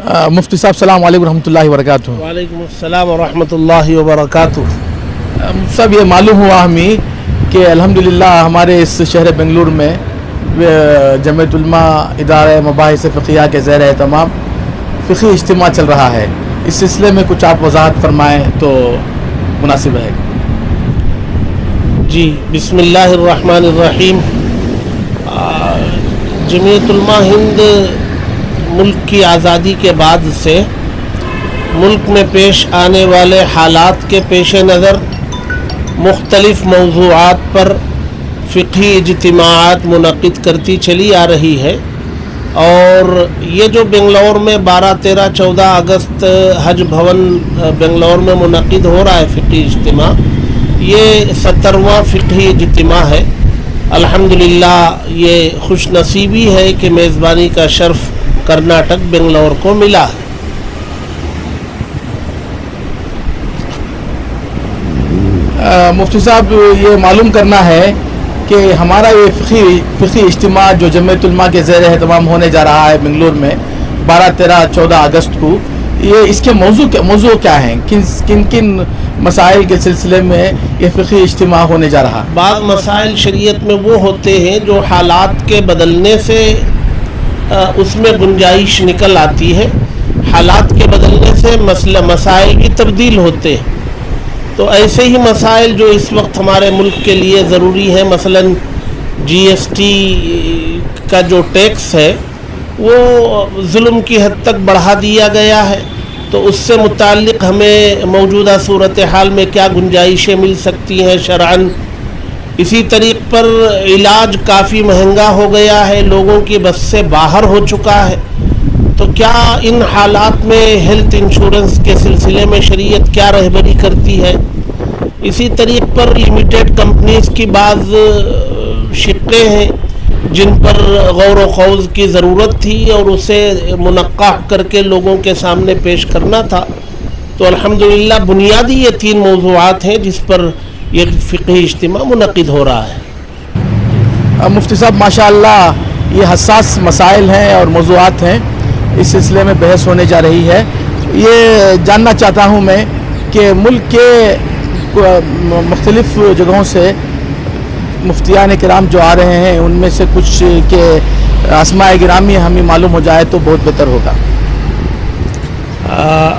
मुफ्ती साहब सलाम अलैकुम रहमतुल्लाहि व बरकातुहू। वालेकुम अस्सलाम व रहमतुल्लाहि व बरकातुहू। सब ये मालूम हुआ हमें कि अल्हम्दुलिल्लाह हमारे इस शहर बेंगलुरु में जमीयत उलमा इदारा मबाहिस फ़िक़हिया के ज़ेर एहतमाम फ़िक़ही इज्तिमा चल रहा है। इस सिलसिले में कुछ आप वज़ाहत फरमाएँ तो मुनासिब है। जी, बिस्मिल्लाहिर्रहमानिर्रहीम। जमीयत उलमा हिंद मुल्क की आज़ादी के बाद से मुल्क में पेश आने वाले हालात के पेश नज़र मुख्तलिफ़ मौज़ूआत पर फ़िक़ही इज्तिमाआत मुनक़िद करती चली आ रही है। और ये जो बेंगलौर में 12, 13, 14 अगस्त हज भवन बेंगलौर में मुनक़िद हो रहा है फ़िक़ही इज्तिमा, ये 17वां फ़िक़ही इज्तिमा है। अल्हम्दुलिल्लाह ये खुश नसीबी है कि मेज़बानी का शर्फ़ कर्नाटक बेंगलौर को मिला है। मुफ्ती साहब ये मालूम करना है कि हमारा ये फ़िक़ही इज्तिमा जो जमीयत उलमा के ज़ेर एहतमाम होने जा रहा है बेंगलुरु में 12, 13, 14 अगस्त को, ये इसके मौजू क्या हैं? किन किन मसाइल के सिलसिले में ये फ़िक़ही इज्तिमा होने जा रहा? बाद मसाइल शरीयत में वो होते हैं जो हालात के बदलने से उसमें गुंजाइश निकल आती है। हालात के बदलने से मसाइल भी तब्दील होते हैं। तो ऐसे ही मसाइल जो इस वक्त हमारे मुल्क के लिए ज़रूरी है, मसलन GST का जो टैक्स है वो जुल्म की हद तक बढ़ा दिया गया है, तो उससे मुताल्लिक़ हमें मौजूदा सूरत हाल में क्या गुंजाइशें मिल सकती हैं शरअन। इसी तरीक़ पर इलाज काफ़ी महंगा हो गया है, लोगों की बस से बाहर हो चुका है, तो क्या इन हालात में हेल्थ इंश्योरेंस के सिलसिले में शरीयत क्या रहबरी करती है। इसी तरीक़ पर लिमिटेड कंपनीज़ की बाज़ शिक्के हैं जिन पर गौर व खौज़ की ज़रूरत थी और उसे मुनक्का करके लोगों के सामने पेश करना था। तो अल्हम्दुलिल्लाह बुनियादी ये 3 मौज़ूआत हैं जिस पर ये फ़िक़ही इज्तिमा मुनक़िद हो रहा है। मुफ्ती साहब माशाअल्लाह ये हसास मसाइल हैं और मौज़ूआत हैं, इस सिलसिले में बहस होने जा रही है। ये जानना चाहता हूँ मैं कि मुल्क के मुख्तलिफ़ जगहों से मुफ्तियान किराम जो आ रहे हैं उनमें से कुछ के आसमाए गिरामी हमें मालूम हो जाए तो बहुत बेहतर होगा।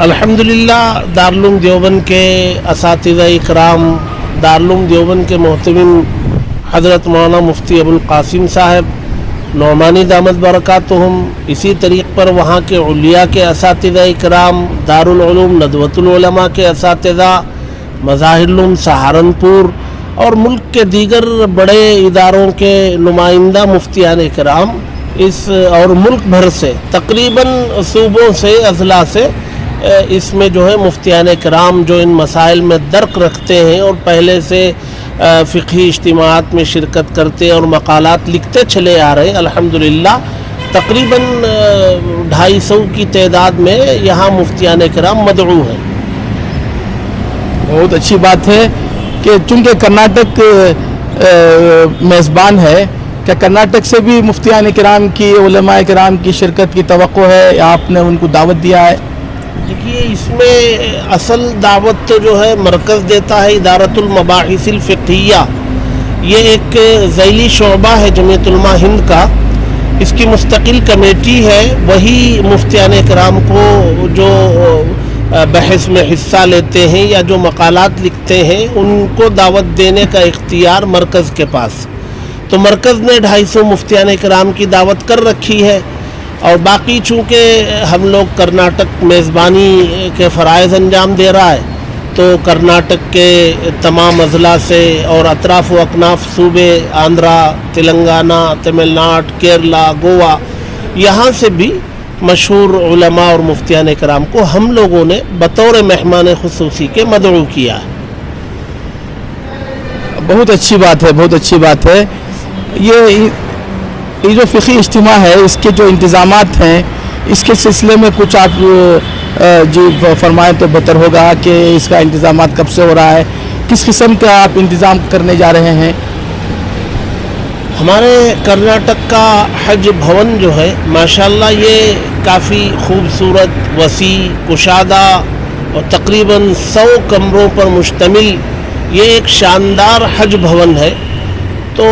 अल्हम्दुलिल्लाह दारुल देवबंद के असातिज़ा इकराम, दारुल देवबंद के मोहतमिम हज़रत मौलाना मुफ्ती अबुल कासिम साहब नौमानी दामद बरकातुहुम, इसी तरीक़ पर वहाँ के उलिया के असातिज़ा इकराम, दारुल उलूम नदवतुल उलमा के असातिज़ा, मज़ाहिरुल उलूम सहारनपुर और मुल्क के दीगर बड़े इदारों के नुमाइंदा मुफ्तियान इकराम इस और मुल्क भर से तकरीबन सूबों से अज़ला से इसमें जो है मुफ्तियान इकराम जो इन मसाइल में दर्क रखते हैं और पहले से फ़िक़ही इज्तिमाआत में शिरकत करते और मक़ालात लिखते चले आ रहे हैं। अल्हम्दुलिल्लाह तकरीबन 250 की तादाद में यहाँ मुफ्तियान इकराम मदऊ हैं। बहुत अच्छी बात है कि चूँकि कर्नाटक मेज़बान है, क्या कर्नाटक से भी मुफ्तियान किराम की उलमा किराम की शिरकत की तवक्को है या आपने उनको दावत दिया है? देखिए, इसमें असल दावत तो जो है मरकज़ देता है इदारतुल मबाहिसिल फ़िक़हिया। ये एक ज़ैली शोबा है जमीयत उलमा हिंद का, इसकी मुस्तकिल कमेटी है। वही मुफ्तियान किराम को जो बहस में हिस्सा लेते हैं या जो मक़ालात लिखते हैं उनको दावत देने का इख्तियार मरकज़ के पास। तो मरकज़ ने 250 मुफ्तियान किराम की दावत कर रखी है और बाकी चूँकि हम लोग कर्नाटक मेज़बानी के फ़राइज़ अंजाम दे रहा है, तो कर्नाटक के तमाम अज़ला से और अतराफ़ व अकनाफ़ सूबे आंध्रा, तेलंगाना, तमिलनाडु, केरला, गोवा, यहाँ से भी मशहूर उलमा और मुफ्तियान किराम को हम लोगों ने बतौर मेहमान खुसूसी के मदऊ किया है। बहुत अच्छी बात है, बहुत अच्छी बात है। ये जो फ़िक़ही इज्तिमा है इसके जो इंतज़ामात हैं इसके सिलसिले में कुछ आप जी फरमाएँ तो बेहतर होगा कि इसका इंतज़ामात कब से हो रहा है, किस किस्म का आप इंतज़ाम करने जा रहे हैं? हमारे कर्नाटक का हज भवन जो है माशाल्लाह ये काफ़ी खूबसूरत, वसी, कुशादा और तकरीबन 100 कमरों पर मुश्तमिल ये एक शानदार हज भवन है। तो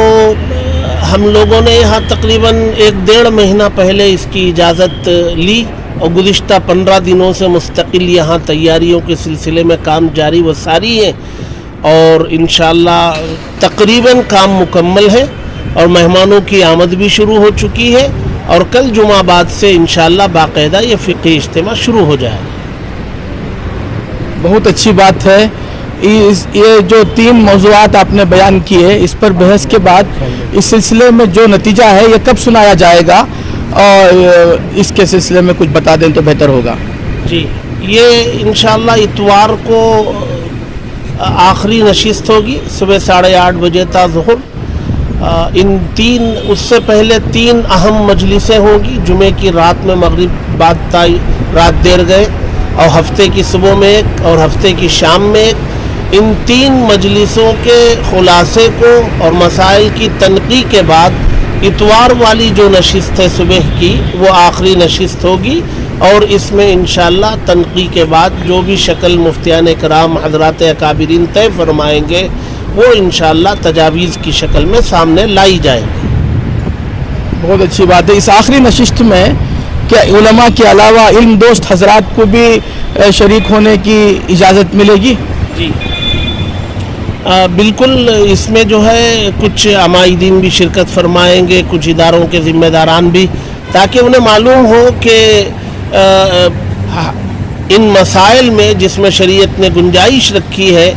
हम लोगों ने यहाँ तकरीबन 1-1.5 महीना पहले इसकी इजाज़त ली और गुज़िश्ता 15 दिनों से मुस्तकिल यहाँ तैयारियों के सिलसिले में काम जारी व सारी है और इंशाअल्लाह तकरीबन काम मुकम्मल है और मेहमानों की आमद भी शुरू हो चुकी है और कल जुमा बाद से इंशाअल्लाह बाकायदा ये फ़िक़ही इज्तिमा शुरू हो जाएगा। बहुत अच्छी बात है। ये जो 3 मौज़ूआत आपने बयान किए, इस पर बहस के बाद इस सिलसिले में जो नतीजा है ये कब सुनाया जाएगा और इसके सिलसिले में कुछ बता दें तो बेहतर होगा। जी, ये इंशाअल्लाह इतवार को आखिरी नशिस्त होगी सुबह 8:30 बजे ता ज़ुहर। उससे पहले 3 अहम मजलिसें होगी। जुमे की रात में मगरिब बाद रात देर गए और हफ्ते की सुबह में एक और हफ्ते की शाम में एक। इन 3 मजलिसों के खुलासे को और मसाइल की तनक़ीद के बाद इतवार वाली जो नशिस्त है सुबह की वो आखिरी नशिस्त होगी और इसमें इंशाअल्लाह तनक़ीद के बाद जो भी शक्ल मुफ्तियान कराम हज़रात अकाबिरीन तय फरमाएंगे वो इंशाअल्लाह तजावीज़ की शक्ल में सामने लाई जाएंगी। बहुत अच्छी बात है। इस आखिरी नशिस्त में क्या उलमा के अलावा इल्म दोस्त हजरात को भी शरीक होने की इजाज़त मिलेगी? जी बिल्कुल, इसमें जो है कुछ अमाइदीन भी शिरकत फरमाएंगे, कुछ इदारों के ज़िम्मेदारान भी, ताकि उन्हें मालूम हो कि इन मसाइल में जिसमें शरीयत ने गुंजाइश रखी है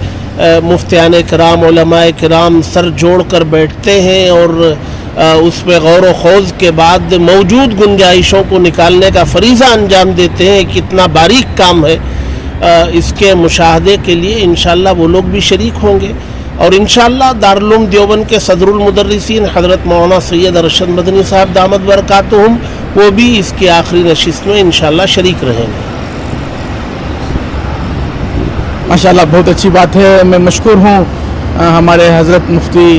मुफ्तियान कराम उलमाए कराम सर जोड़ कर बैठते हैं और उस पर गौर व खोज के बाद मौजूद गुंजाइशों को निकालने का फरीज़ा अंजाम देते हैं। कितना बारीक काम है, इसके मुशाहदे के लिए इंशाअल्लाह वो लोग भी शरीक होंगे और इंशाअल्लाह दारुल उलूम देवबंद के सदरुल मुदर्रिसीन हज़रत मौलाना सैयद अरशद मदनी साहब दामद बरकातुहुम वो भी इसकी आखिरी नशिस्त में इंशाअल्लाह शरीक रहेंगे। माशाअल्लाह, बहुत अच्छी बात है। मैं मशकूर हूँ हमारे हज़रत मुफ्ती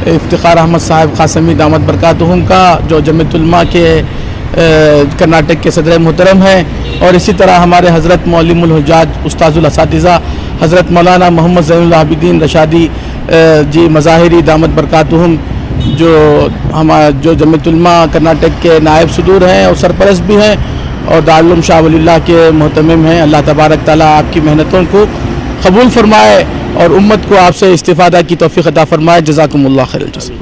इफ्तिखार अहमद साहब क़ासिमी दामद बरकातुहुम का, जो जमीयत उलमा के कर्नाटक के सदर मोहतरम हैं, और इसी तरह हमारे हज़रत मौलिमुल हुज्जाज उस्ताजुल असातिज़ा हज़रत मौलाना मोहम्मद ज़ैनुल आबिदीन रशादी जी मज़ाहिरी दामद बरकातुहुम, जो जमीयत उलमा कर्नाटक के नायब सदूर हैं और सरपरस्त भी हैं और दारुल उलूम शाह वलील्लाह के मोहतमिम हैं। अल्लाह तबारक ताला आपकी मेहनतों को कबूल फरमाए और उम्मत को आपसे इस्तिफ़ादा की तौफ़ीक़ अता फरमाए। जज़ाकुमुल्लाह खैरल जज़ा।